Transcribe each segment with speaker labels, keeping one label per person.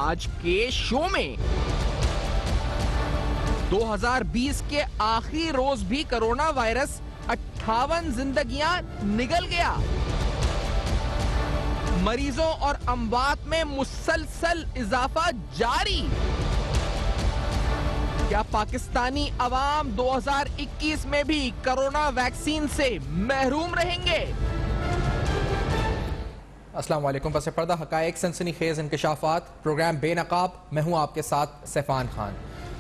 Speaker 1: आज के शो में। 2020 के आखिरी रोज भी कोरोना वायरस 58 जिंदगियां निगल गया। मरीजों और अमवात में मुसलसल इजाफा जारी। क्या पाकिस्तानी अवाम 2021 में भी कोरोना वैक्सीन से महरूम रहेंगे? अस्सलाम वालेकुम। पस पर्दा हकायक सनसनीखेज इंकशाफात प्रोग्राम बेनकाब। मैं हूं आपके साथ सैफान खान।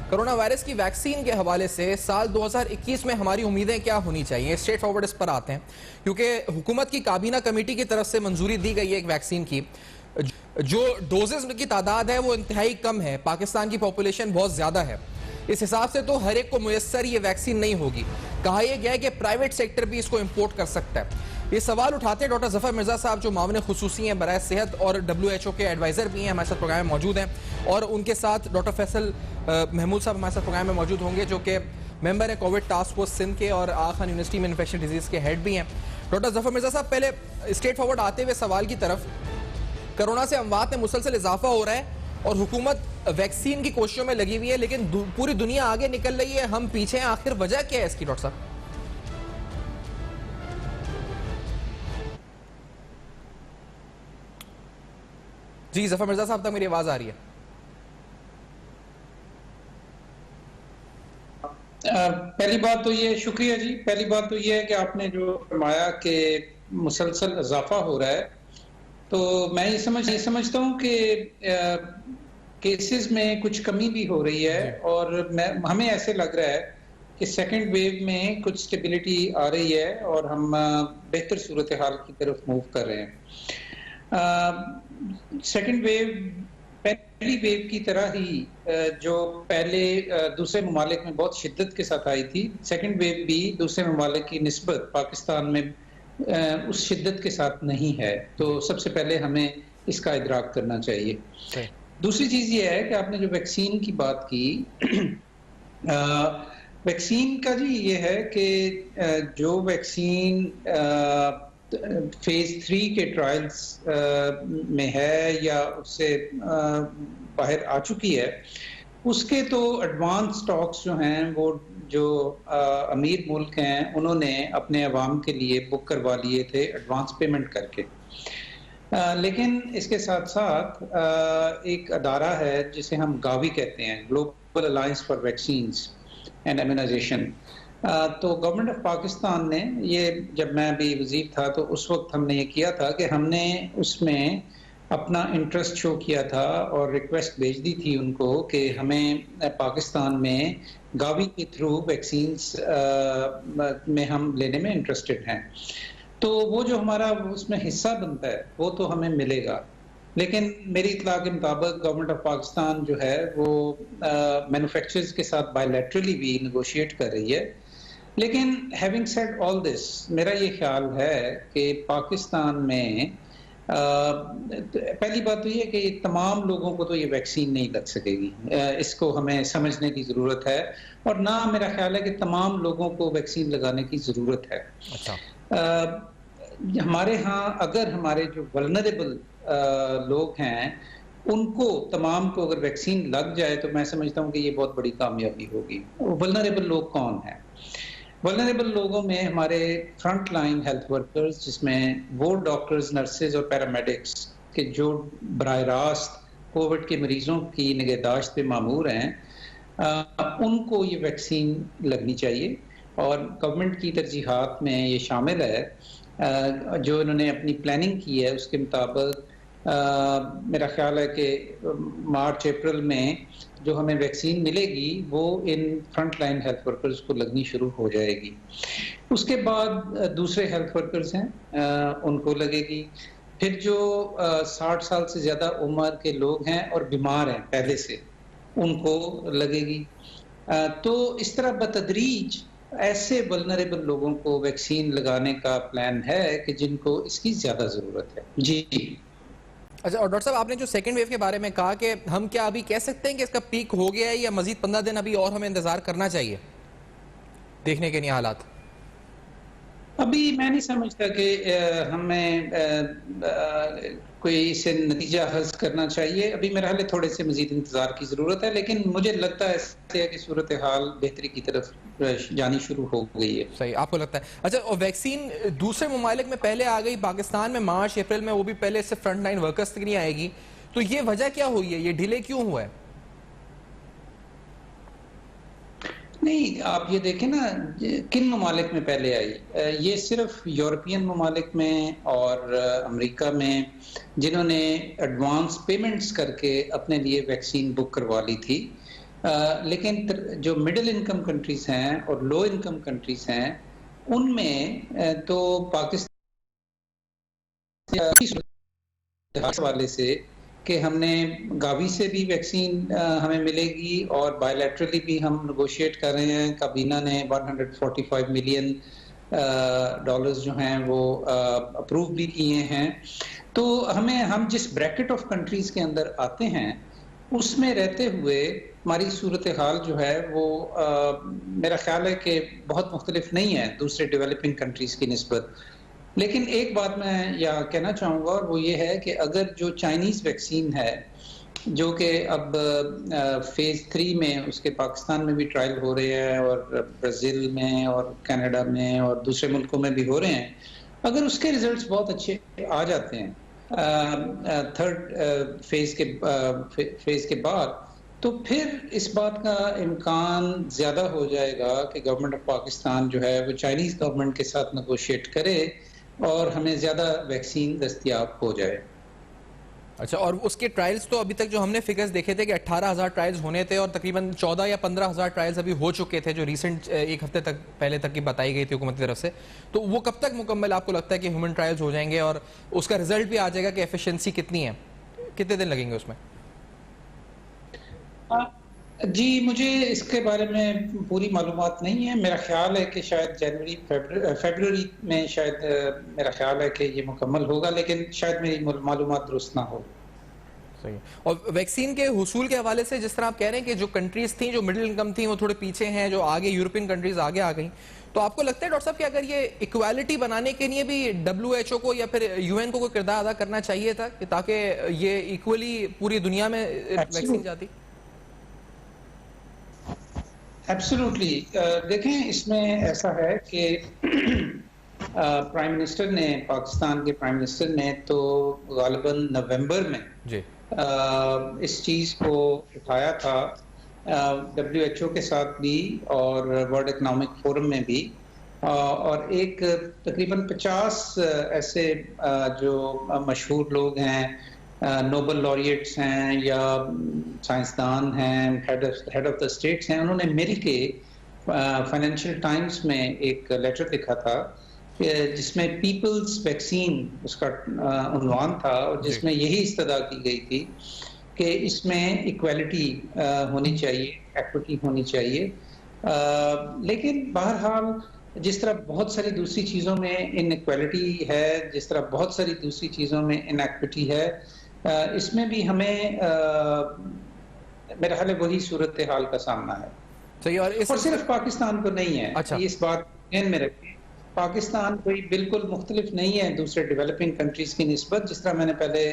Speaker 1: कोरोना वायरस की वैक्सीन के हवाले से साल 2021 में हमारी उम्मीदें क्या होनी चाहिए, स्ट्रेट फॉरवर्ड इस पर आते हैं, क्योंकि हुकूमत की काबीना कमेटी की तरफ से मंजूरी दी गई है एक वैक्सीन की। जो डोजेस की तादाद है वो इंतहाई कम है। पाकिस्तान की पॉपुलेशन बहुत ज्यादा है, इस हिसाब से तो हर एक को मुयस्सर ये वैक्सीन नहीं होगी। कहा यह गया है कि प्राइवेट सेक्टर भी इसको इंपोर्ट कर सकता है। ये सवाल उठाते हैं डॉक्टर जफर मिर्जा साहब, जो मामले खुसूसी हैं बराए सेहत और WHO के एडवाइजर भी हैं, हमारे साथ प्रोग्राम में मौजूद हैं। और उनके साथ डॉक्टर फैसल महमूद साहब हमारे साथ प्रोग्राम में मौजूद होंगे, जो कि मेंबर हैं कोविड टास्क फोर्स सिंध के और आगा खान यूनिवर्सिटी में इन्फेक्शन डिजीज के हेड भी हैं। डॉक्टर जफर मिर्जा साहब, पहले स्ट्रेट फॉरवर्ड आते हुए सवाल की तरफ, कोरोना से अमवात में मुसलसल इजाफा हो रहा है और हुकूमत वैक्सीन की कोशिशों में लगी हुई है, लेकिन पूरी दुनिया आगे निकल रही है, हम पीछे हैं। आखिर वजह क्या है इसकी डॉक्टर साहब? जी जफर मिर्जा साहब, तक मेरी आवाज आ रही है?
Speaker 2: पहली बात तो ये, शुक्रिया जी। पहली बात तो ये है कि आपने जो फरमाया कि मुसलसल इजाफा हो रहा है, तो मैं ये समझता हूँ कि केसेस में कुछ कमी भी हो रही है और हमें ऐसे लग रहा है कि सेकंड वेव में कुछ स्टेबिलिटी आ रही है और हम बेहतर सूरत हाल की तरफ मूव कर रहे हैं। सेकंड वेव पहली वेव की तरह ही जो पहले दूसरे ममालिक में बहुत शिद्दत के साथ आई थी, सेकंड वेव भी दूसरे ममालिक की निस्बत पाकिस्तान में उस शिद्दत के साथ नहीं है। तो सबसे पहले हमें इसका इदराक करना चाहिए। दूसरी चीज ये है कि आपने जो वैक्सीन की बात की, वैक्सीन का जी ये है कि जो वैक्सीन फेज 3 के ट्रायल्स में है या उससे बाहर आ चुकी है, उसके तो एडवांस स्टॉक्स जो हैं वो जो अमीर मुल्क हैं उन्होंने अपने अवाम के लिए बुक करवा लिए थे एडवांस पेमेंट करके। लेकिन इसके साथ साथ एक अदारा है जिसे हम गावी कहते हैं, global alliance for vaccines and immunisation. तो गवर्नमेंट ऑफ पाकिस्तान ने ये, जब मैं भी वजीर था तो उस वक्त हमने ये किया था कि हमने उसमें अपना इंटरेस्ट शो किया था और रिक्वेस्ट भेज दी थी उनको कि हमें पाकिस्तान में गावी के थ्रू वैक्सीन्स में हम लेने में इंटरेस्टेड हैं। तो वो जो हमारा उसमें हिस्सा बनता है वो तो हमें मिलेगा, लेकिन मेरी इत्तला के मुताबिक गवर्नमेंट ऑफ पाकिस्तान जो है वो मैन्युफैक्चरर्स के साथ बायलैटरली भी नेगोशिएट कर रही है। लेकिन हैविंग सेड ऑल दिस, मेरा ये ख्याल है कि पाकिस्तान में पहली बात तो ये कि तमाम लोगों को तो ये वैक्सीन नहीं लग सकेगी, इसको हमें समझने की ज़रूरत है। और ना मेरा ख्याल है कि तमाम लोगों को वैक्सीन लगाने की ज़रूरत है। अच्छा। हमारे यहाँ अगर हमारे जो वल्नरेबल लोग हैं उनको तमाम को अगर वैक्सीन लग जाए तो मैं समझता हूँ कि ये बहुत बड़ी कामयाबी होगी। वल्नरेबल लोग कौन हैं? वल्नरेबल लोगों में हमारे फ्रंट लाइन हेल्थ वर्कर्स, जिसमें वो डॉक्टर्स, नर्सेज और पैरामेडिक्स के जो बराह रास्त कोविड के मरीजों की निगहदाश्त पे मामूर हैं, उनको ये वैक्सीन लगनी चाहिए। और गवर्नमेंट की तरजीहात में ये शामिल है, जो इन्होंने अपनी प्लानिंग की है उसके मुताबिक मेरा ख्याल है कि मार्च अप्रैल में जो हमें वैक्सीन मिलेगी वो in front line health workers को लगनी शुरू हो जाएगी। उसके बाद दूसरे हेल्थ वर्कर्स हैं उनको लगेगी। फिर जो 60 साल से ज़्यादा उम्र के लोग हैं और बीमार हैं पहले से, उनको लगेगी। तो इस तरह बतदरीज ऐसे वल्नरेबल लोगों को वैक्सीन लगाने का प्लान है कि जिनको इसकी ज़्यादा ज़रूरत है। जी।
Speaker 1: अच्छा, और डॉक्टर साहब आपने जो सेकेंड वेव के बारे में कहा कि हम क्या अभी कह सकते हैं कि इसका पीक हो गया है या मजीद 15 दिन अभी और हमें इंतजार करना चाहिए देखने के नहीं हालात?
Speaker 2: अभी मैं नहीं समझता कि हमें कोई इसे नतीजा हज़ करना चाहिए। अभी मेरा ख्याल है थोड़े से मज़ीद इंतज़ार की ज़रूरत है, लेकिन मुझे लगता है ऐसे है कि सूरत हाल बेहतरी की तरफ जानी शुरू हो गई है।
Speaker 1: सही, आपको लगता है? अच्छा, और वैक्सीन दूसरे ममालिक में पहले आ गई, पाकिस्तान में मार्च अप्रैल में, वो भी पहले से फ्रंट लाइन वर्कर्स तक नहीं आएगी, तो ये वजह क्या हुई है, ये डिले क्यों हुआ है?
Speaker 2: नहीं, आप ये देखें ना, किन ममालिक में पहले आई। ये सिर्फ यूरोपियन ममालिक में और अमेरिका में, जिन्होंने एडवांस पेमेंट्स करके अपने लिए वैक्सीन बुक करवा ली थी। लेकिन जो मिडिल इनकम कंट्रीज हैं और लो इनकम कंट्रीज हैं, उनमें तो पाकिस्तान वाले से कि हमने गावी से भी वैक्सीन हमें मिलेगी और बायलैटरली भी हम नेगोशिएट कर रहे हैं। काबीना ने 145 मिलियन डॉलर्स जो हैं वो अप्रूव भी किए हैं। तो हम जिस ब्रैकेट ऑफ कंट्रीज के अंदर आते हैं, उसमें रहते हुए हमारी सूरत हाल जो है वो मेरा ख्याल है कि बहुत मुख्तलिफ नहीं है दूसरे डेवलपिंग कंट्रीज की निस्बत। लेकिन एक बात मैं यहाँ कहना चाहूँगा, और वो ये है कि अगर जो चाइनीज़ वैक्सीन है, जो कि अब फेज़ 3 में उसके पाकिस्तान में भी ट्रायल हो रहे हैं और ब्राज़ील में और कनाडा में और दूसरे मुल्कों में भी हो रहे हैं, अगर उसके रिजल्ट्स बहुत अच्छे आ जाते हैं थर्ड फेज़ के बाद, तो फिर इस बात का इम्कान ज़्यादा हो जाएगा कि गवर्नमेंट ऑफ पाकिस्तान जो है वो चाइनीज़ गवर्नमेंट के साथ नेगोशिएट करे और हमें ज़्यादा वैक्सीन दस्तयाब हो जाए।
Speaker 1: अच्छा, और उसके ट्रायल्स तो अभी तक जो हमने फिगर्स देखे थे कि 18,000 ट्रायल्स होने थे और तकरीबन 14 या 15,000 ट्रायल्स अभी हो चुके थे, जो रिसेंट एक हफ्ते तक पहले तक की बताई गई थी हुकूमत की तरफ से। तो वो कब तक मुकम्मल आपको लगता है कि ह्यूमन ट्रायल्स हो जाएंगे और उसका रिजल्ट भी आ जाएगा कि एफिशिएंसी कितनी है, कितने दिन लगेंगे उसमें?
Speaker 2: जी, मुझे इसके बारे में पूरी मालूमात नहीं है। मेरा ख्याल है कि शायद जनवरी फरवरी में शायद मेरा ख्याल है कि ये मुकम्मल होगा, लेकिन शायद मेरी मालूमात दुरुस्त ना हो।
Speaker 1: सही है। और वैक्सीन के हुसूल के हवाले से जिस तरह आप कह रहे हैं कि जो कंट्रीज थी जो मिडिल इनकम थी वो थोड़े पीछे हैं, जो आगे यूरोपियन कंट्रीज आगे आ गई, तो आपको लगता है डॉक्टर साहब कि अगर ये इक्वालिटी बनाने के लिए भी WHO को या फिर UN को कोई किरदार अदा करना चाहिए था कि ताकि ये इक्वली पूरी दुनिया में वैक्सीन जाती?
Speaker 2: एब्सोल्युटली। देखें, इसमें ऐसा है कि प्राइम मिनिस्टर ने, पाकिस्तान के प्राइम मिनिस्टर ने तो गालिबन नवंबर में
Speaker 1: जी
Speaker 2: इस चीज़ को उठाया था WHO के साथ भी और वर्ल्ड इकोनॉमिक फोरम में भी, और एक तकरीबन 50 ऐसे जो मशहूर लोग हैं, नोबल लॉरिएट्स हैं या साइंसदान हैं, हेड ऑफ द स्टेट्स हैं, उन्होंने मिल के फाइनेंशियल टाइम्स में एक लेटर लिखा था जिसमें पीपल्स वैक्सीन उसका उन्वान था, और जिसमें यही इस्तदा की गई थी कि इसमें इक्वालिटी होनी चाहिए, एक्विटी होनी चाहिए। लेकिन बहरहाल जिस तरह बहुत सारी दूसरी चीज़ों में इनइक्वालिटी है, जिस तरह बहुत सारी दूसरी चीज़ों में इनएक्विटी है, इसमें भी हमें मेरा ख्याल है वही सूरत हाल का सामना है।
Speaker 1: सही। और
Speaker 2: सिर्फ पाकिस्तान को नहीं है।
Speaker 1: अच्छा,
Speaker 2: इस बात ध्यान में रखें, पाकिस्तान कोई बिल्कुल मुख्तलिफ नहीं है दूसरे डेवलपिंग कंट्रीज की निस्बत। जिस तरह मैंने पहले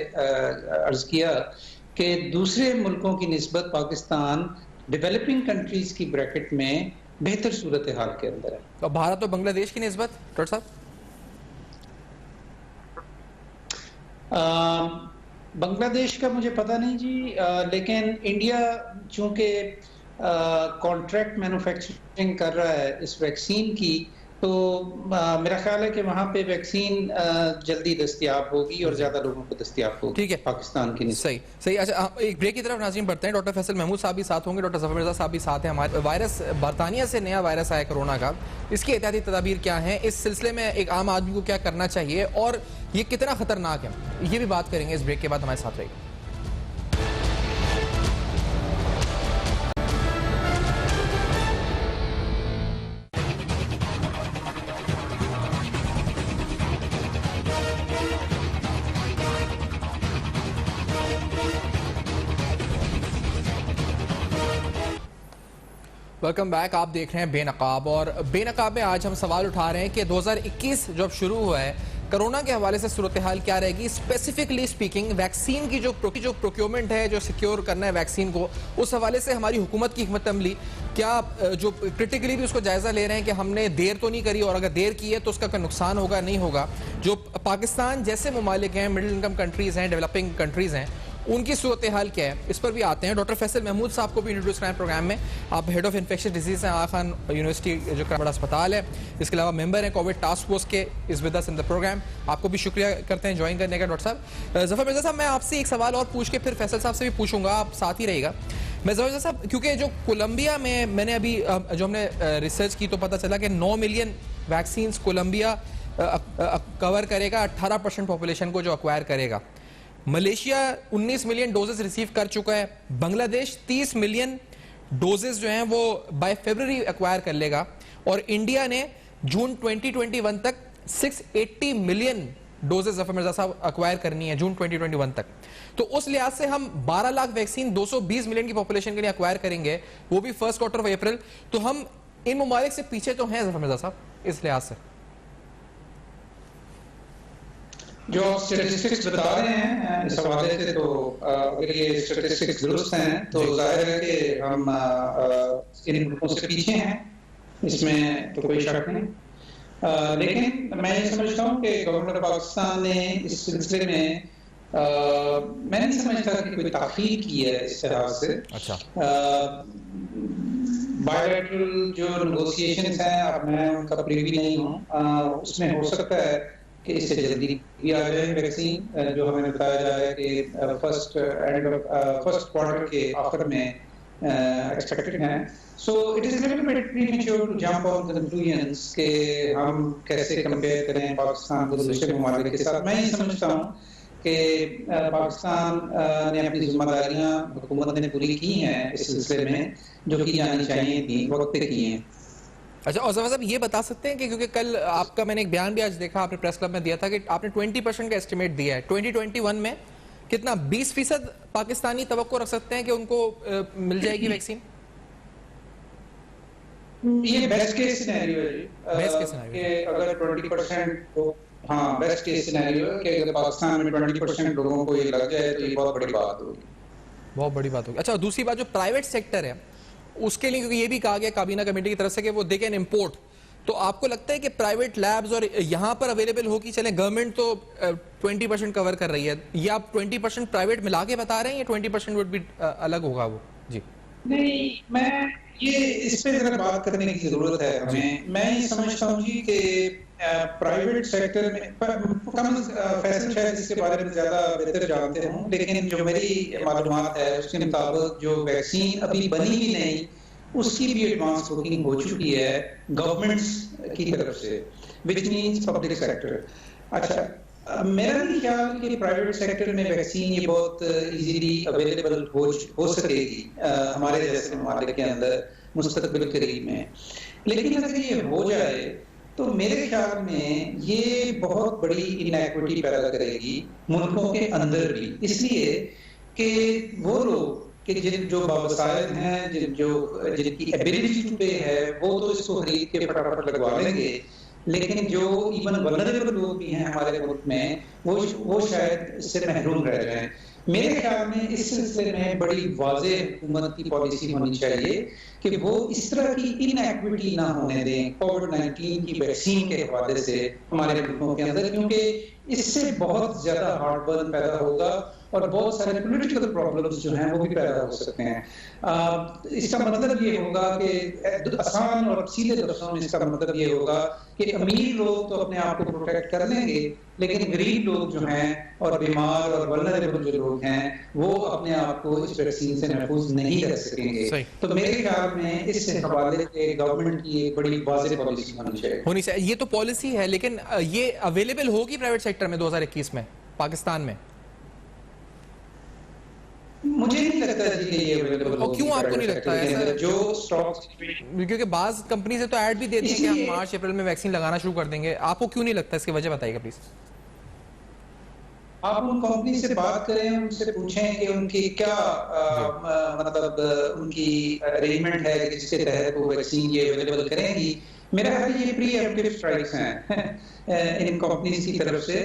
Speaker 2: अर्ज किया कि दूसरे मुल्कों की निस्बत पाकिस्तान डेवलपिंग कंट्रीज की ब्रैकेट में बेहतर सूरत हाल के अंदर है।
Speaker 1: तो भारत और बांग्लादेश की निस्बत डॉक्टर साहब?
Speaker 2: बांग्लादेश का मुझे पता नहीं जी, लेकिन इंडिया चूंकि कॉन्ट्रैक्ट मैन्युफैक्चरिंग कर रहा है इस वैक्सीन की, तो मेरा ख्याल है कि वहाँ पे वैक्सीन जल्दी दस्तयाब होगी और ज्यादा लोगों को दस्तयाब होगी।
Speaker 1: ठीक है,
Speaker 2: पाकिस्तान की
Speaker 1: सही सही। अच्छा, एक ब्रेक की तरफ नाज़रीन बढ़ते हैं। डॉक्टर फैसल महमूद साहब भी साथ होंगे, डॉक्टर जफर मिर्जा साहब भी साथ हैं हमारे। वायरस बरतानिया से नया वायरस आया कोरोना का, इसकी एहतियाती तदाबीर क्या है, इस सिलसिले में एक आम आदमी को क्या करना चाहिए और ये कितना खतरनाक है, ये भी बात करेंगे इस ब्रेक के बाद। हमारे साथ रहिए। Welcome back. आप देख रहे हैं बेनकाब, और बेनकाब में आज हम सवाल उठा रहे हैं कि 2021 जब शुरू हुआ है कोरोना के हवाले से सूरत हाल क्या रहेगी, स्पेसिफिकली स्पीकिंग वैक्सीन की जो प्रोक्योरमेंट है, जो सिक्योर करना है वैक्सीन को, उस हवाले से हमारी हुकूमत की हिकमत अमली क्या जो क्रिटिकली भी उसको जायजा ले रहे हैं कि हमने देर तो नहीं करी, और अगर देर की है तो उसका कोई नुकसान होगा नहीं होगा। जो पाकिस्तान जैसे ममालिक हैं, मिडिल इनकम कंट्रीज हैं, डेवलपिंग कंट्रीज हैं, उनकी सूरत हाल क्या है, इस पर भी आते हैं। डॉक्टर फैसल महमूद साहब को भी इंट्रोड्यूस कराएं प्रोग्राम में। आप हेड ऑफ इन्फेक्शियस डिजीज हैं आगा खान यूनिवर्सिटी जो बड़ा अस्पताल है, इसके अलावा मेंबर हैं कोविड टास्क फोर्स के, इस with us in the programme. आपको भी शुक्रिया करते हैं ज्वाइन करने का डॉक्टर साहब। जफर मिर्जा साहब, मैं आपसे एक सवाल और पूछ के फिर फैसल साहब से भी पूछूंगा, आप साथ ही रहेगा। मैं जफर मिर्जा साहब, क्योंकि जो कोलंबिया में मैंने अभी जो हमने रिसर्च की तो पता चला कि 9 मिलियन वैक्सीन कोलंबिया कवर करेगा, 18% पॉपुलेशन को जो अक्वायर करेगा। मलेशिया 19 मिलियन डोजेस रिसीव कर चुका है। बांग्लादेश 30 मिलियन डोजेस जो हैं वो बाय फरवरी एक्वायर कर लेगा, और इंडिया ने जून 2021 तक 680 मिलियन डोजेस जफर मिर्जा साहब एक्वायर करनी है जून 2021 तक। तो उस लिहाज से हम 12 लाख वैक्सीन 220 मिलियन की पॉपुलेशन के लिए एक्वायर करेंगे, वो भी फर्स्ट क्वार्टर ऑफ अप्रैल। तो हम इन ममालिक से पीछे तो हैं जफर मिर्जा साहब इस लिहाज से।
Speaker 2: जो आप स्टेटिस्टिक्स बता रहे हैं इस हवाले से, तो अगर ये स्टेटिस्टिक्स दुरुस्त हैं तो जाहिर है कि हम इन ग्रुपों से पीछे हैं, इसमें तो कोई शक नहीं। लेकिन मैं ये समझता हूँ कि गवर्नमेंट ऑफ पाकिस्तान ने इस सिलसिले में मैं नहीं समझता कि कोई ताखीर की है इस तरह से।
Speaker 1: अच्छा,
Speaker 2: बायलैटरल जो नेगोशिएशंस हैं, अब मैं उनका प्रीवी नहीं हूँ, उसमें हो सकता है कि इससे जल्दी भी आ जाए वैक्सीन, जो हमें बताया जा रहा है कि फर्स्ट क्वार्टर के आखिर में एक्सपेक्टेड है। So it is little bit premature to jump on the conclusions कि हम कैसे कंपेयर करें पाकिस्तान को दूसरे ममालिक के साथ। मैं ये समझता हूँ कि पाकिस्तान ने अपनी जिम्मेदारियां हुकूमत ने पूरी की हैं इस सिलसिले में, जो की जानी चाहिए थी, वक्त पे की हैं।
Speaker 1: अच्छा, और जफर साहब ये बता सकते हैं कि क्योंकि कल आपका मैंने एक बयान भी आज देखा, आपने प्रेस क्लब में दिया था कि आपने 20% का एस्टिमेट दिया है। 2021 में कितना 20% पाकिस्तानी तवक्को रख सकते हैं कि उनको मिल जाएगी वैक्सीन?
Speaker 2: ये बेस्ट केस सिनेरियो है जी।
Speaker 1: बेस्ट केस सिनेरियो
Speaker 2: कि अगर 20% को, हाँ बेस्ट केस सिनेरियो है कि अगर पाकिस्तान में 20% लोगों को ये लग जाए तो ये बहुत बड़ी बात होगी,
Speaker 1: बहुत बड़ी बात होगी। अच्छा, दूसरी बात जो प्राइवेट सेक्टर है उसके लिए, क्योंकि ये भी कहा गया काबीना कमेटी की तरफ से कि वो दे कैन इंपोर्ट, तो आपको लगता है कि प्राइवेट लैब्स और यहाँ पर अवेलेबल होगी? चले गवर्नमेंट तो 20% कवर कर रही है, या आप 20% प्राइवेट मिला के बता रहे हैं, या 20% वुड बी अलग होगा वो? जी
Speaker 2: नहीं, मैं ये इस पे जरा बात करने की जरूरत है हमें। मैं ये समझता हूँ जी कि प्राइवेट सेक्टर में कम फैसल शायद इसके बारे में ज्यादा बेहतर जानते हों, लेकिन जो मेरी मालूमात है उसके मुताबिक जो वैक्सीन अभी बनी ही नहीं, उसकी भी एडवांस बुकिंग हो चुकी है गवर्नमेंट्स की तरफ से, विच मीन्स पब्लिक सेक्टर। अच्छा, मेरा भी ख्याल कि प्राइवेट सेक्टर में वैक्सीन ये बहुत इजीली अवेलेबल हो सकेगी हमारे जैसे ममालिक के अंदर मुस्तकबिल करीब में। लेकिन अगर ये हो जाए तो मेरे ख्याल में ये बहुत बड़ी इनइक्विटी पैदा करेगी मुल्कों के अंदर भी, इसलिए कि वो लोग कि जो बावसाइल हैं, जिनकी एबिलिटी टू पे है, वो तो इसको खरीद के फटाफट लगवा लेंगे, लेकिन जो इवन वल्नरेबल लोग भी हैं हमारे मुल्क में, वो शायद इससे महरूम रह जाएं। मेरे ख्याल में इस सिलसिले में बड़ी वाज़ेह हुकूमत की पॉलिसी होनी चाहिए कि वो इस तरह की इनइक्विटी ना होने दें कोविड-19 की वैक्सीन के हवाले से हमारे मुल्कों के अंदर, क्योंकि इससे बहुत ज्यादा हार्डबर्न पैदा होगा और बहुत सारे पॉलिटिकल प्रॉब्लम्स जो हैं वो भी पैदा हो सकते हैं। इसका मतलब ये होगा कि आसान और सीधे लफ्ज़ों में इसका मतलब ये होगा कि अमीर लोग तो अपने आप को प्रोटेक्ट कर लेंगे, लेकिन गरीब लोग जो हैं और बीमार और वल्नरेबल जो लोग हैं वो अपने आप को इस वैक्सीन से महफूज नहीं रख सकेंगे। तो मेरे ख्याल में इस हवाले से गवर्नमेंट की एक बड़ी वाज़ेह पॉलिसी होनी चाहिए।
Speaker 1: ये तो पॉलिसी है, लेकिन ये अवेलेबल होगी प्राइवेट सेक्टर में 2021 में पाकिस्तान में?
Speaker 2: मुझे नहीं लगता जी कि ये अवेलेबल होगी।
Speaker 1: क्यों आपको नहीं लगता ऐसा?
Speaker 2: जो स्टॉक्स,
Speaker 1: क्योंकि बाज कंपनी से तो ऐड भी देती है कि हम मार्च अप्रैल में वैक्सीन लगाना शुरू कर देंगे। आपको क्यों नहीं लगता? इसकी वजह बताइएगा प्लीज।
Speaker 2: आप उन कंपनी से बात करें, उनसे पूछें कि उनकी क्या मतलब उनकी अरेंजमेंट है कि जिसके तहत वो वैक्सीन ये अवेलेबल करेंगी। मेरा ख्याल ये प्रीएम्प्टिव स्ट्राइक्स हैं इन कंपनीज की तरफ से।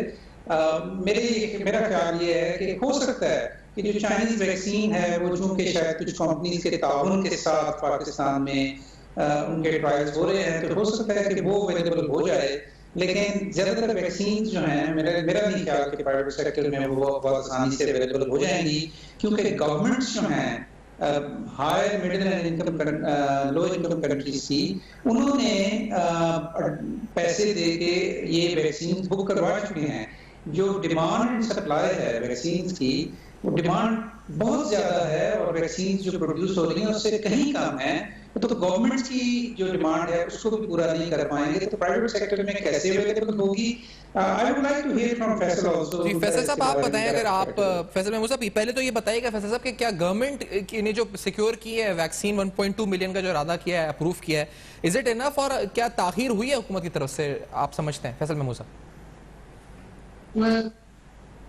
Speaker 2: मेरा ख्याल ये है कि हो सकता है कि जो चाइनीज वैक्सीन है वो चूंकि शायद कुछ कंपनीज के ताउन के साथ पाकिस्तान में उनके ट्रायल्स हो रहे हैं, तो हो सकता है कि वो अवेलेबल हो जाए। लेकिन ज्यादातर वैक्सीन जो हैं मेरा नहीं ख्याल कि प्राइवेट सेक्टर में वो बहुत आसानी से अवेलेबल हो जाएंगी, क्योंकि गवर्नमेंट्स जो हैं higher middle and income low income countries की, उन्होंने पैसे दे के ये वैक्सीन बुक करवा चुके हैं। जो डिमांड एंड सप्लाई है वैक्सीन की, वो डिमांड बहुत ज्यादा है और वैक्सीन जो प्रोड्यूस हो रही है उससे कहीं कम है। तो गवर्नमेंट की जो डिमांड है उसको भी पूरा नहीं कर पाएंगे, तो प्राइवेट सेक्टर में कैसे अवेलेबल होगी? I would like to hear from Faisal also.
Speaker 1: जी फैसल साहब, आप बताएं, अगर आप फैसल महमूद साहब पहले तो ये बताइएगा फैसल साहब कि क्या गवर्नमेंट ने जो सिक्योर की है वैक्सीन 1.2 मिलियन का जो इरादा किया है, अप्रूव किया है, इज इट इनफ और क्या ताखीर हुई है हुकूमत की तरफ से, आप समझते हैं फैसल महमूद साहब?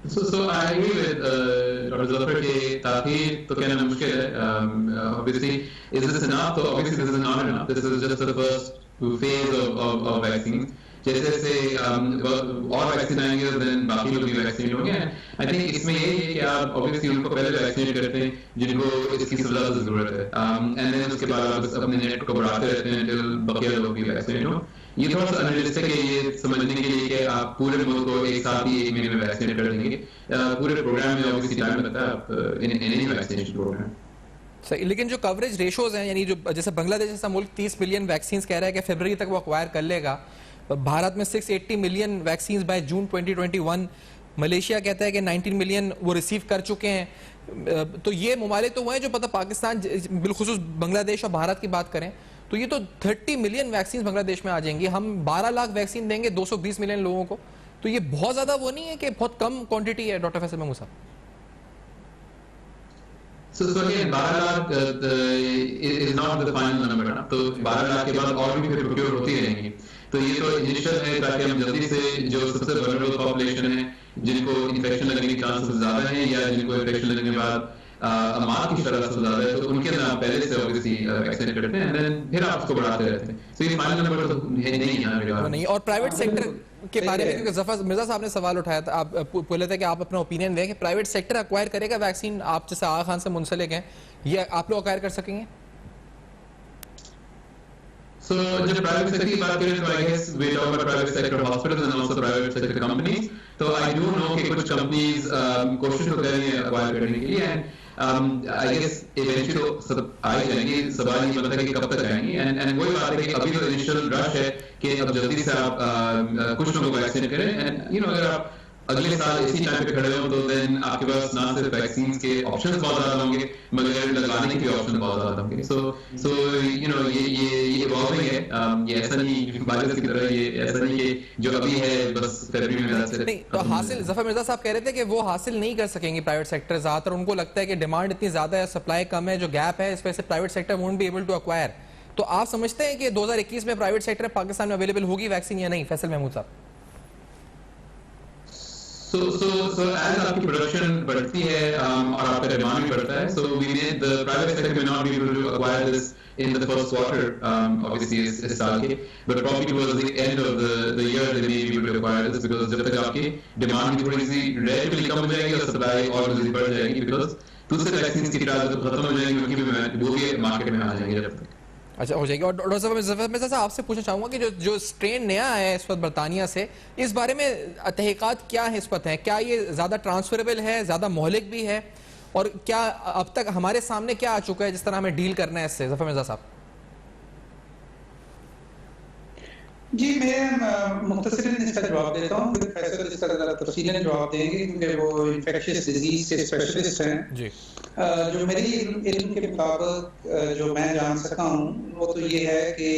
Speaker 3: So I agree with Dr. Zafar कि ताखीर तो कहना मुश्किल है. Obviously, is this enough? So obviously this is not enough. This is just the first phase of vaccine. जैसे जैसे और वैक्सीन आएंगे then बाकी लोग भी वैक्सीनेट होंगे. I think इसमें यही है कि आप obviously उनको पहले वैक्सीनेट करते हैं जिनको इसकी सबसे ज़्यादा ज़रूरत है, and then उसके बाद आप अपने नेट को बढ़ाते रहते हैं until बाकी लोग भी वैक्सीनेट हो. ये थोड़ा सा अनरियलिस्टिक है ये समझने के लिए कि आप पूरे मुल्क को एक साथ ही 1 महीने में वैक्सीनेट कर देंगे. पूरे प्रोग्राम में ऑब्वियसली टाइम लगता है इन एनी वैक्सीनेशन प्रोग्राम.
Speaker 1: सही, लेकिन जो कवरेज रेशोज हैं, यानी जो जैसे बांग्लादेश जैसा मुल्क 30 मिलियन वैक्सीन कह रहा है कि फरवरी तक वो अक्वायर कर लेगा, भारत में 680 million vaccine by June 2021, Malaysia कहता है कि 19 मिलियन वो रिसीव कर चुके हैं. तो ये ममालिक तो हुए हैं जो पता पाकिस्तान बिलखुसूस बांग्लादेश और भारत की बात करें तो ये तो 30 मिलियन वैक्सीन बांग्लादेश में आ जाएंगी. हम 12 लाख वैक्सीन देंगे 220 मिलियन लोगों को, तो ये बहुत ज्यादा वो नहीं है कि बहुत कम क्वांटिटी है डॉक्टर फैसल महमूद साहब?
Speaker 3: So again, 12 lakh is not the final number ना, तो 12 लाख के बाद और भी फिर प्रोक्योर होती रहेंगी. तो ये तो इनिशियल है ताकि हम जल्दी से जो सबसे वल्नरेबल पॉपुलेशन है, जिनको इन्फेक्शन लगने के चांसेस ज्यादा हैं या जिनको इन्फेक्शन लगने के बाद अमात की शरह से ज्यादा है, तो उनके अंदर आप पहले से ऑब्वियसली वैक्सीनेट करते हैं एंड देन फिर आप उसको बढ़ाते रहते हैं. सो ये फाइनल नंबर तो नहीं है
Speaker 1: नहीं. और प्राइवेट सेक्टर के बारे में, क्योंकि जफर मिर्जा साहब ने सवाल उठाया था, आप बोले थे कि आप अपना ओपिनियन दें कि प्राइवेट सेक्टर अक्वायर करेगा वैक्सीन, आप जैसे आगा खान से मुंसलिक हैं, ये आप लोग अक्वायर कर सकेंगे?
Speaker 3: So जब प्राइवेट सेक्टर की बात करें तो I guess we talk about private sector hospitals and also private sector companies. तो आई डू नो कि कुछ कंपनीज कोशिश तो कर रही हैं अक्वायर करने के लिए एंड आई गेस इवेंचुअली तो सब आ ही जाएंगी. सवाल ये बनता है कि कब तक आएंगी एंड वही बात है कि अभी तो इनिशियल रश है कि अब जल्दी से आप कुछ लोगों को वैक्सीनेट करें एंड यू नो अगर आप अगले साल इसी टाइम पे खड़े हो तो देन आपके पास ना सिर्फ वैक्सीन के ऑप्शंस बहुत ज्यादा होंगे मगर लगाने के ऑप्शन बहुत ज्यादा होंगे. सो यू नो ये इवॉल्विंग है. ये ऐसा नहीं वायरस की तरह, ये ऐसा नहीं कि जो अभी है बस फरवरी में
Speaker 1: नहीं. तो हासिल जफर मिर्जा साहब कह रहे थे कि वो हासिल नहीं कर सकेंगे प्राइवेट सेक्टर, ज्यादातर उनको लगता है कि डिमांड इतनी ज्यादा है, सप्लाई कम है, जो गैप है इस वजह से private sector won't be able to acquire. तो आप समझते हैं कि 2021 में प्राइवेट सेक्टर पाकिस्तान में अवेलेबल होगी वैक्सीन या नहीं फैसल महमूद साहब?
Speaker 3: So as आपकी प्रोडक्शन बढ़ती है और आपका डिमांड भी बढ़ता है, so we may the private sector may not be able to acquire this in the first quarter, obviously इस साल के, but probably towards the end of the year they may be able to acquire this because जब तक आपकी demand भी थोड़ी सी relatively कम हो जाएगी और सप्लाई और मज़ीद बढ़ जाएगी because दूसरे वैक्सीन की ट्रायल जब खत्म हो जाएंगी उनकी भी वो भी मार्केट में आ जाएंगे जब तक.
Speaker 1: अच्छा हो जाएगी. और डॉक्टर जफर साहब आपसे पूछना चाहूंगा कि जो स्ट्रेन नया है इस वक्त बरतानिया से, इस बारे में तहकीकात क्या है इस वक्त है? क्या ये ज़्यादा ट्रांसफरेबल है, ज़्यादा मोहलिक भी है, और क्या अब तक हमारे सामने क्या आ चुका है जिस तरह हमें डील करना है इससे? जफर मिर्जा साहब
Speaker 2: जी, मैं मुख्तसरन इसका जवाब देता हूँ, फिर फैसल इसका ज़रा तफसीलन जवाब देंगे क्योंकि वो इन्फेक्शियस डिजीज के स्पेशलिस्ट हैं जी. जो मेरी इल्म के मुताबिक जो मैं जान सका हूँ वो तो ये है कि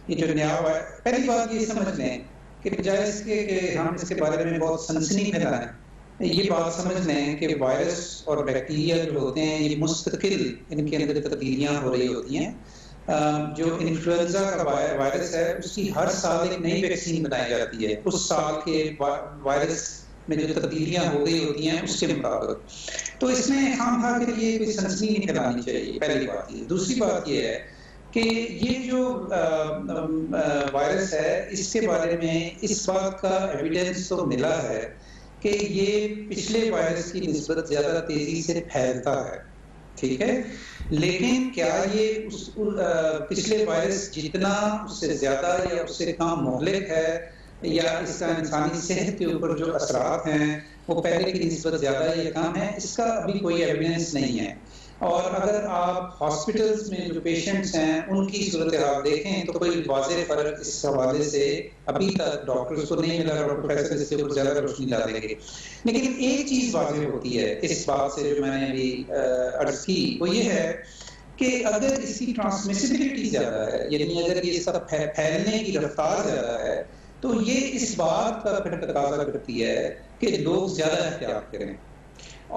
Speaker 2: ये जो नया हुआ है, पहली बात ये समझ लें कि बजाय इसके कि हम इसके बारे में बहुत सनसनी फैलाएं, ये बात समझ लें कि वायरस और बैक्टीरिया जो होते हैं ये मुस्तकिल इनके अंदर तब्दीलियाँ हो रही होती हैं. जो इन्फ्लुएंजा का वायरस है उसकी हर साल एक नई वैक्सीन बनाई जाती है उस साल के वायरस में जो तब्दीलियां हो गई होती हैं उसके मुताबिक. तो इसमें खामखा के लिए कोई सनसनी नहीं फैलानी चाहिए, पहली बात ये. दूसरी बात ये है कि ये जो वायरस है, इसके बारे में इस बात का एविडेंस तो मिला है कि ये पिछले वायरस की निस्बत ज़्यादा तेज़ी से फैलता है, ठीक है? लेकिन क्या ये पिछले वायरस जितना उससे ज़्यादा या उससे कम मोहलिक है, या इसका इंसानी सेहत के ऊपर जो असरात हैं वो पहले की निस्बत ज़्यादा या कम है, इसका अभी कोई एविडेंस नहीं है। और अगर आप हॉस्पिटल्स में जो पेशेंट्स हैं उनकी सूरत हाल देखें तो कोई वाज़ेह फ़र्क इस हवाले से अभी तक डॉक्टर्स को नहीं मिला। डॉक्टर फैसल इसके ऊपर ज़्यादा रोशनी डालेंगे। लेकिन एक चीज़ वाज़ेह होती है इस बात से जो मैंने अभी अर्ज़ की, वो ये है कि अगर इसकी ट्रांसमिसिबिलिटी ज़्यादा है, यानी अगर ये इसका फैलने की रफ्तार ज़्यादा है, तो ये इस बात का फिर तकाज़ा करती है कि लोग ज़्यादा एहतियात करें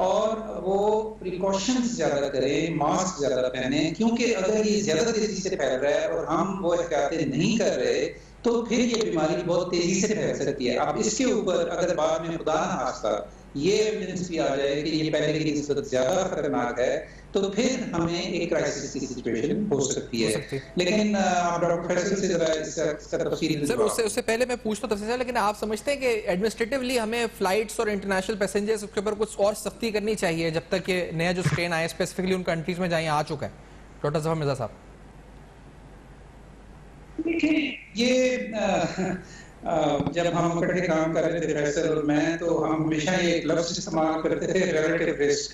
Speaker 2: और वो प्रिकॉशंस ज़्यादा करें, मास्क ज़्यादा पहने, क्योंकि अगर ये ज़्यादा तेज़ी से फैल रहा है और हम वो एहतियातें नहीं कर रहे तो फिर ये बीमारी बहुत तेज़ी से फैल सकती है। अब इसके ऊपर अगर बाद में खुदा न खास्ता ये एविडेंस भी आ जाए कि ये पहले की निस्बत ज़्यादा खतरनाक है, तो फिर हमें एक क्राइसिस की सिचुएशन हो सकती है। लेकिन आप डॉक्टर फैसल से ज़रा इसका तफसील
Speaker 1: सर उससे पहले मैं पूछता हूँ तफसील, लेकिन आप समझते हैं कि एडमिनिस्ट्रेटिवली हमें फ्लाइट्स और इंटरनेशनल पैसेंजर्स के ऊपर कुछ और सख्ती करनी चाहिए जब तक ये नया जो स्ट्रेन आया स्पेसिफिकली उन कंट्रीज में जहाँ आ चुका है? डॉक्टर जफर मिर्जा साहब,
Speaker 2: देखिए ये जब हम इकट्ठे काम कर रहे थे फैसल और मैं, तो हम हमेशा ये एक लफ्ज़ इस्तेमाल करते थे, रिलेटिव रिस्क।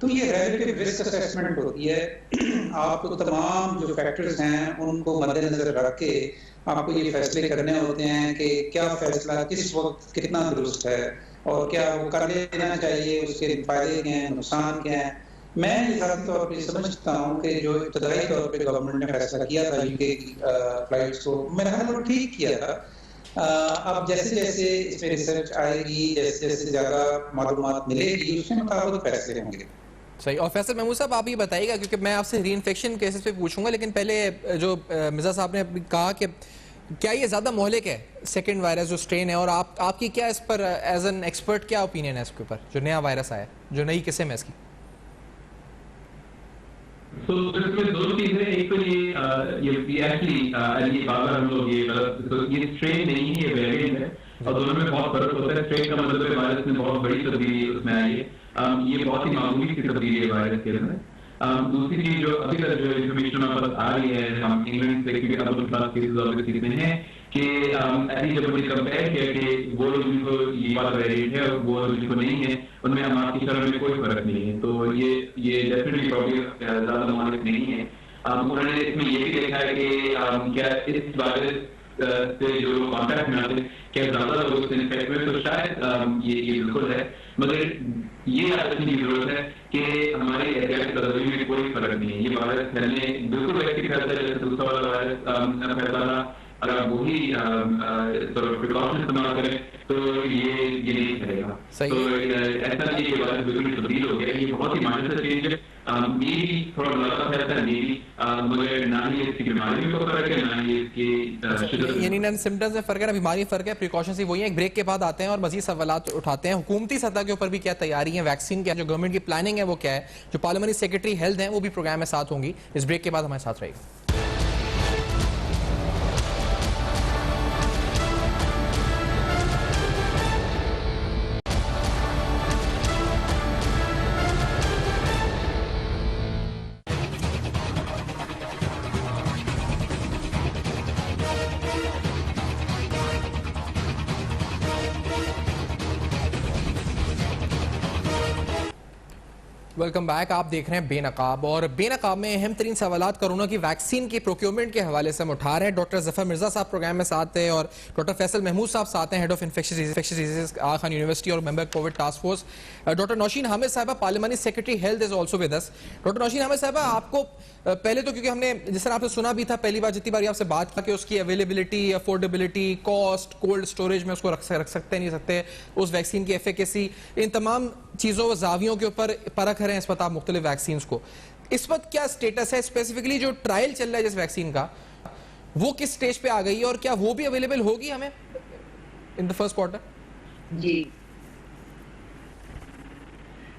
Speaker 2: तो ये रिलेटिव रिस्क असेसमेंट होती है। आपको तमाम जो फैक्टर्स हैं उनको मद्देनजर रख के आपको ये फैसले करने होते हैं कि क्या फैसला किस वक्त कितना दुरुस्त है और क्या वो कर लेना चाहिए, उसके फायदे क्या हैं, नुकसान क्या हैं। मैं लिहाजी तौर पर समझता हूँ कि जो इब्तदाई तौर पर गवर्नमेंट ने फैसला किया था यूके की फ्लाइट्स को, मेरा ख्याल वो ठीक किया था। अब जैसे जैसे इसमें रिसर्च आएगी, जैसे जैसे ज़्यादा मालूमात मिलेगी, उसके मुताबिक फैसले होंगे।
Speaker 1: सही। और फैसल महमूद साहब आप ये बताइएगा, क्योंकि मैं आपसे री इन्फेक्शन केसेस पे पूछूंगा, लेकिन पहले जो मिर्जा साहब ने कहा कि क्या ये ज़्यादा मोहलिक है सेकेंड वायरस जो स्ट्रेन है, और आपकी क्या इस पर एज एन एक्सपर्ट क्या ओपिनियन है इसके ऊपर जो नया वायरस आया, जो नई किस्म है इसकी?
Speaker 3: तो इसमें दो चीजें, एक तो ये एक्चुअली ये बार हम लोग ये स्ट्रेन नहीं है, ये वेरिएंट है, और दोनों में बहुत फर्क होता है। स्ट्रेन का मतलब है वायरस में बहुत बड़ी तब्दीली उसमें आई है, ये बहुत ही मामूली सी तब्दीली है वायरस के अंदर। दूसरी चीज जो अभी तक जो इन्फॉर्मेशन हमारे पास आ रही है, हम इंग्लैंड से क्योंकि अब क्लास केसेस ऑब्वियसली में है कि ऐसी जब उन्हें कंपेयर किया कि वो लोग जिनको ये वाला वेरिएंट है और वो जिनको नहीं है, उनमें हमारे की शरह में कोई फर्क नहीं है। तो ये डेफिनेटली प्रॉब्लम ज्यादा मामूली नहीं है। उन्होंने इसमें ये भी देखा है कि क्या इस वायरस से जो कॉन्टैक्ट में आते हैं क्या ज्यादा लोग इससे इन्फेक्ट हुए, तो शायद ये बिल्कुल है, मगर ये याद रखने की जरूरत है कि हमारे एहतियाती तदबीर में कोई फर्क नहीं है। ये वायरस फैलने बिल्कुल व्यक्ति फैलता है जैसे दूसरा वाला वायरस फैलता था। अगर आप वही प्रिकॉशन इस्तेमाल करें तो ये नहीं फैलेगा। तो ऐसा नहीं कि वायरस बिल्कुल तब्दील हो गया, ये बहुत ही माइनर चेंज है। मेरी थोड़ा ज्यादा फैलता है मेरी, मगर ना ही इसकी बीमारी में कोई फर्क है, ना ही इसकी
Speaker 1: यानी ना सिम्टम्स में फर्क है ना बीमारी फर्क है, प्रिकॉशंस ही वही है। एक ब्रेक के बाद आते हैं और मजीद सवालात उठाते हैं। हुकूमती सतह के ऊपर भी क्या तैयारी है, वैक्सीन क्या, जो गवर्नमेंट की प्लानिंग है वो क्या है, जो पार्लियामेंट्री सेक्रेटरी हेल्थ हैं वो भी प्रोग्राम में साथ होंगी। इस ब्रेक के बाद हमारे साथ रहेगा। Welcome back. आप देख रहे हैं बेनकाब, और बेनकाब में अहम तरीन सवालात कोरोना की वैक्सीन के प्रोक्योरमेंट के हवाले से हम उठा रहे हैं। डॉक्टर जफर मिर्जा साहब प्रोग्राम में साथ हैं और डॉक्टर फैसल महमूद साहब साथ हैं, head of infectious diseases Aga Khan university और member covid task force. Doctor Nausheen Hamid sahiba parliamentary secretary health is also with us. Doctor Nausheen Hamid sahiba, आपको पहले तो क्योंकि हमने जिस तरह आपसे सुना भी था पहली बार जितनी बार आपसे बात की कि उसकी availability, affordability, cost, cold storage में उसको रख सकते नहीं सकते, उस वैक्सीन की एफिकेसी, इन तमाम चीज़ों व जावियों के ऊपर परख रहे हैं इस वक्त आप मुख्तलिफ वैक्सीन को। इस वक्त क्या स्टेटस है, स्पेसिफिकली जो ट्रायल चल रहा है जिस वैक्सीन का, वो किस स्टेज पे आ गई है और क्या वो भी अवेलेबल होगी हमें इन द फर्स्ट क्वार्टर?
Speaker 4: जी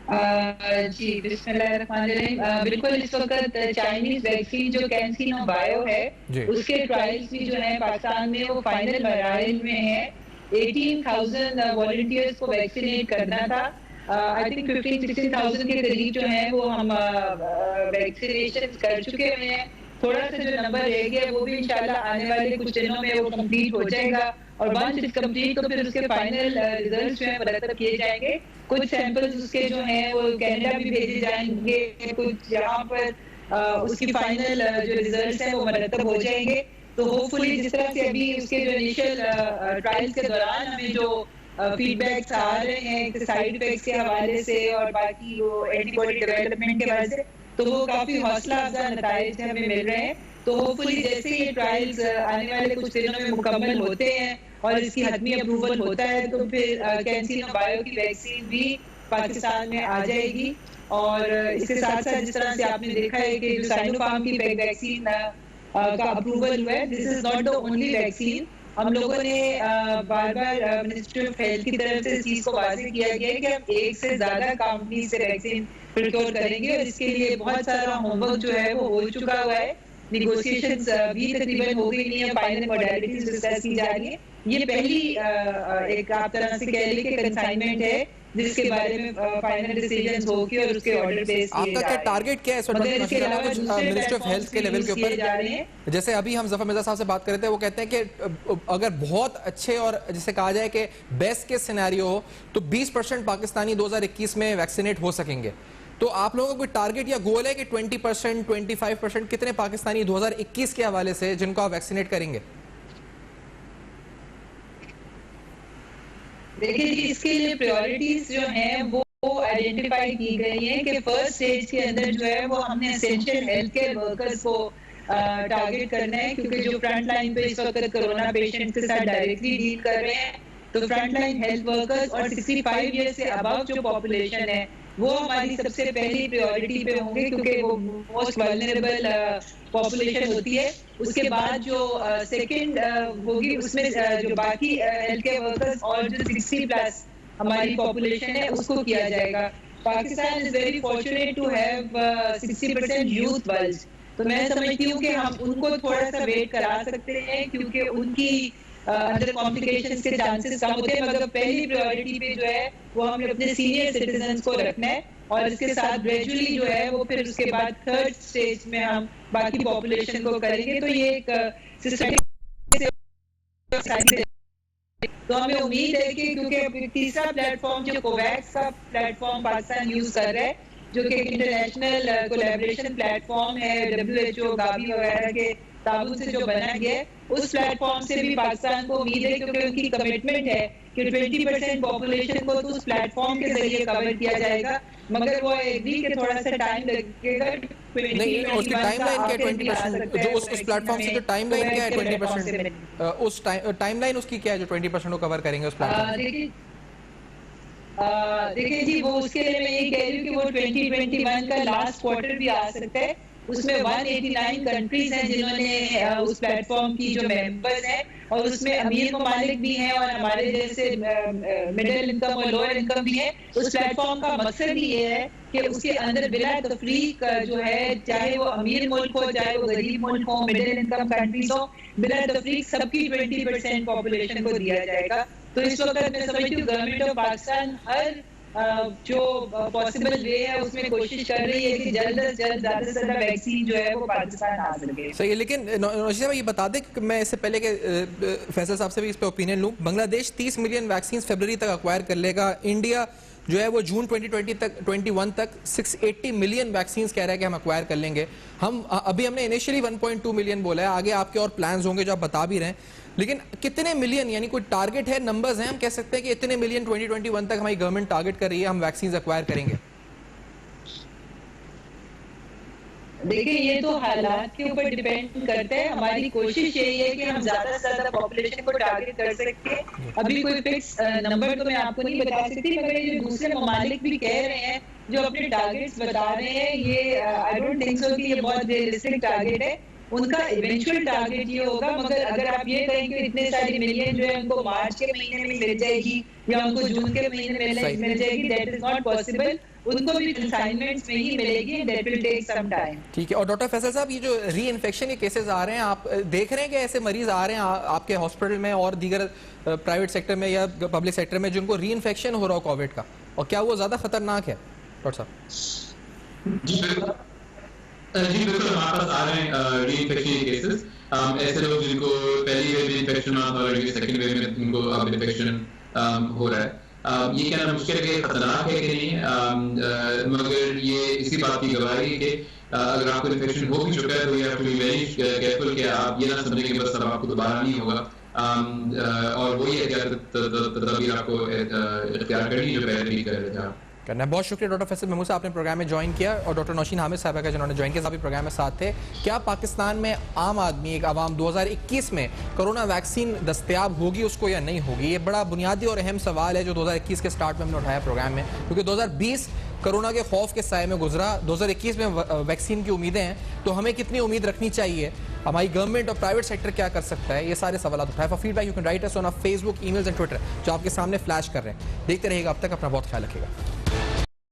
Speaker 4: जी, बिस्मिल्लाहिर्रहमानिर्रहीम। बिल्कुल इस वक़्त चाइनीज़ वैक्सीन जो कैंसिनो बायो है, उसके ट्रायल्स भी जो है पाकिस्तान में वो फाइनल मराहिल में है। 18,000 वॉलंटियर्स को वैक्सीनेट करना था। आई थिंक 15-16,000 के करीब जो है वो हम वैक्सीनेशन कर चुके हुए हैं। थोड़ा-सा जो नंबर रह गया वो भी इंशाल्लाह आने वाले कुछ दिनों में वो कंप्लीट हो जाएगा और वंस इट्स कंप्लीट तो फिर उसके फाइनल रिजल्ट्स जो है मुरतब किए जाएंगे। कुछ सैंपल्स उसके जो हैं वो कनाडा भी भेजे जाएंगे, कुछ यहाँ पर उसकी फाइनल जो रिजल्ट्स हैं वो मुरतब हो जाएंगे। तो होपफुली जिस तरह से अभी उसके जो इनिशियल ट्रायल्स के दौरान हमें जो फीडबैक्स आ रहे हैं साइड इफेक्ट्स के हवाले से और बाकी वो एंटीबॉडी डेवलपमेंट के हवाले से, तो वो काफी हौसला अफजा नताइज हमें मिल रहे हैं। तो होपफुली जैसे ये ट्रायल्स आने वाले कुछ दिनों में मुकम्मल होते हैं और इसकी हतमी अप्रूवल होता है तो फिर कैंसिनो बायो की वैक्सीन भी पाकिस्तान में आ जाएगी। और इसके साथ साथ जिस तरह से आपने देखा है कि जो साइनोफार्म की वैक्सीन का अप्रूवल हुआ है, this is not the only vaccine. हम लोगों ने बार बार मिनिस्ट्री ऑफ हेल्थ की तरफ से इस चीज को वाज़ेह किया गया है कि हम एक से ज्यादा कंपनी से वैक्सीन प्रोक्योर करेंगे और इसके लिए बहुत सारा होमवर्क जो है वो हो चुका हुआ है। निगोशिएशंस भी तकरीबन हो गई है, फाइनल मॉडलिटीज डिस्कस की जा रही है। ये पहली एक आप तरह से कह लीजिए कि कंसाइनमेंट है जिसके बारे में फाइनल डिसीजंस होगी और उसके ऑर्डर बेस
Speaker 1: आपका क्या टारगेट क्या है इस वक्त मिनिस्ट्री ऑफ हेल्थ के लेवल के ऊपर? जैसे अभी हम जफर मिर्जा साहब से बात कर रहे थे, वो कहते हैं कि अगर बहुत अच्छे और जिसे कहा जाए कि बेस्ट के सिनेरियो हो तो 20% पाकिस्तानी 2021 में वैक्सीनेट हो सकेंगे। तो आप लोगों का कोई टारगेट या गोल है कि 20%, 25% कितने पाकिस्तानी 2021 के हवाले से जिनको आप वैक्सीनेट करेंगे?
Speaker 4: देखिए जी, इसके लिए प्रायोरिटीज जो हैं वो आइडेंटिफाई की गई हैं कि फर्स्ट स्टेज के अंदर जो है वो हमने एसेंशियल हेल्थ केयर वर्कर्स को टारगेट करना है, क्योंकि जो फ्रंट लाइन पे इस वक्त कोरोना पेशेंट्स के साथ डायरेक्टली डील कर रहे हैं, तो फ्रंट लाइन हेल्थ वर्कर्स और 65 ईयर से अबव जो पॉपुलेशन है वो हमारी सबसे पहली प्रायोरिटी पे होंगे, क्योंकि वो मोस्ट वल्नरेबल पॉपुलेशन होती है। उसके बाद जो सेकंड होगी उसमें जो बाकी हेल्थ केयर वर्कर्स और जो 60 प्लस हमारी पॉपुलेशन है उसको किया जाएगा। Pakistan is very fortunate to have 60% youth bulge, तो मैं समझती हूँ कि हम उनको थोड़ा सा वेट करा सकते हैं क्योंकि उनकी अंदर कॉम्प्लिकेशंस के चांसेस कम होते हैं, मगर पहली प्रायोरिटी पे जो है वो हमें अपने सीनियर सिटीजन्स को रखना है और इसके साथ ग्रेजुअली जो है वो फिर उसके बाद थर्ड स्टेज में हम बाकी पॉपुलेशन को करेंगे। तो ये एक सिस्टम, तो हमें उम्मीद है कि क्योंकि तीसरा प्लेटफॉर्म जो कोवैक्स का प्लेटफॉर्म पाकिस्तान यूज कर रहा है, जो कि इंटरनेशनल कोलैबोरेशन प्लेटफॉर्म है, WHO, गावी वगैरह के ताबूत से जो बना गया है, उस प्लेटफॉर्म से भी पाकिस्तान को उम्मीद है, क्योंकि उनकी कमिटमेंट है कि 20% पॉपुलेशन को तो उस प्लेटफॉर्म के जरिए कवर किया जाएगा, मगर वो एग्री के थोड़ा सा टाइम लगेगा।
Speaker 1: नहीं, उसकी टाइमलाइन क्या है? 20% जो उस प्लेटफॉर्म से जो टाइमलाइन क्या है 20%? उस टाइमलाइन उसकी क्या है जो 20% को कवर करेंगे उस प्लेटफॉर्म?
Speaker 4: देखिए जी, वो उसके लिए मैं ये कह रही हूँ कि वो 2021 का लास्ट क्वार्टर भी आ सकता है। उसमें 189 कंट्रीज हैं जिन्होंने उस प्लेटफॉर्म की जो मेंबर्स हैं, और उसमें अमीर ममालिक भी हैं और हमारे जैसे मिडिल इनकम और लोअर इनकम भी है। उस प्लेटफॉर्म का मकसद ही ये है कि उसके अंदर बिला तफरीक जो है, चाहे वो अमीर मुल्क हो चाहे वो गरीब मुल्क हो, मिडिल इनकम कंट्रीज हो, बिला तफरीक सबकी 20% पॉपुलेशन को दिया जाएगा। तो इस वक्त मैं समझती हूँ गवर्नमेंट ऑफ पाकिस्तान हर जो पॉसिबल वे है उसमें कोशिश कर रही है कि जल्द से जल्द ज्यादा से ज्यादा वैक्सीन जो है वो पाकिस्तान आ सके।
Speaker 1: सही है, लेकिन नौशी साहब ये बता दें कि मैं इससे पहले के फैसल साहब से भी इस पे ओपिनियन लूं, बांग्लादेश 30 मिलियन वैक्सीन फरवरी तक अक्वायर कर लेगा। इंडिया जो है वो जून 2021 तक 680 मिलियन वैक्सीन कह रहा है कि हम अक्वायर कर लेंगे। अभी हमने इनिशियली 1.2 मिलियन बोला है, आगे आपके और प्लान्स होंगे जो आप बता भी रहे हैं, लेकिन कितने मिलियन, यानी कोई टारगेट है, नंबर्स हैं, हम कह सकते हैं कि इतने मिलियन 2021 तक हमारी गवर्नमेंट टारगेट कर रही है हम वैक्सीन अक्वायर करेंगे?
Speaker 4: देखिए, ये तो हालात के ऊपर डिपेंड करता है। हमारी कोशिश यही है कि हम ज्यादा से ज्यादा पॉपुलेशन को टारगेट कर सकें। अभी कोई फिक्स नंबर तो मैं आपको नहीं बता सकती, मगर ये दूसरे ममालिक भी कह रहे हैं जो अपने टारगेट्स बता रहे हैं, ये आई डोंट थिंक सो कि ये बहुत रियलिस्टिक टारगेट है। उनका इवेंचुअल टारगेट ये होगा। मगर अगर आप ये कहें कि इतने सारे मिलियन जो है उनको मार्च के महीने में मिल जाएगी या उनको जून के महीने में मिल जाएगी, दैट इज नॉट पॉसिबल। उनको भी कंसाइनमेंट्स में ही मिलेगी, that will take some time.
Speaker 1: ठीक है। और डॉक्टर फैसल साहब, ये जो री इन्फेक्शन के केसेस आ रहे हैं, आप देख रहे हैं कि ऐसे मरीज आ रहे हैं आपके हॉस्पिटल में और दीगर प्राइवेट सेक्टर में या पब्लिक सेक्टर में जिनको री इन्फेक्शन हो रहा हो कोविड का, और क्या वो ज्यादा खतरनाक है डॉक्टर साहब?
Speaker 3: जी बिल्कुल हमारे पास आ रहे हैं री इन्फेक्शन केसेस। ऐसे लोग जिनको पहली वेव में इन्फेक्शन हुआ था और सेकंड वेव में उनको अब इन्फेक्शन हो रहा है। ये कहना मुश्किल है कि खतरनाक है कि नहीं, मगर ये इसी बात की गवाही है कि अगर आपको इन्फेक्शन हो भी चुका है तो you have to be very careful कि आप ये ना समझें कि बस अब आपको दोबारा नहीं होगा, और वही तदबीर आपको इख्तियार करनी जो पहले भी कर रहे थे
Speaker 1: करना है। बहुत शुक्रिया डॉक्टर फैसल महमूद साहब, आपने प्रोग्राम में ज्वाइन किया, और डॉक्टर नौशीन हामिद साहब का जिन्होंने ज्वाइन किया, सभी प्रोग्राम में साथ थे। क्या पाकिस्तान में आम आदमी, एक आवाम 2021 में कोरोना वैक्सीन दस्तयाब होगी उसको या नहीं होगी? ये बड़ा बुनियादी और अहम सवाल है जो 2021 के स्टार्ट में हमने उठाया प्रोग्राम में, क्योंकि 2020 कोरोना के खौफ के साए में गुजरा, 2021 में वैक्सीन की उम्मीदें हैं, तो हमें कितनी उम्मीद रखनी चाहिए, हमारी गवर्नमेंट और प्राइवेट सेक्टर क्या कर सकता है, ये सारे सवाल उठाए। For feedback you can write us on our Facebook, emails and Twitter, जो आपके सामने फ्लैश कर रहे हैं। देखते रहिएगा, अब तक अपना बहुत ख्याल रखिएगा।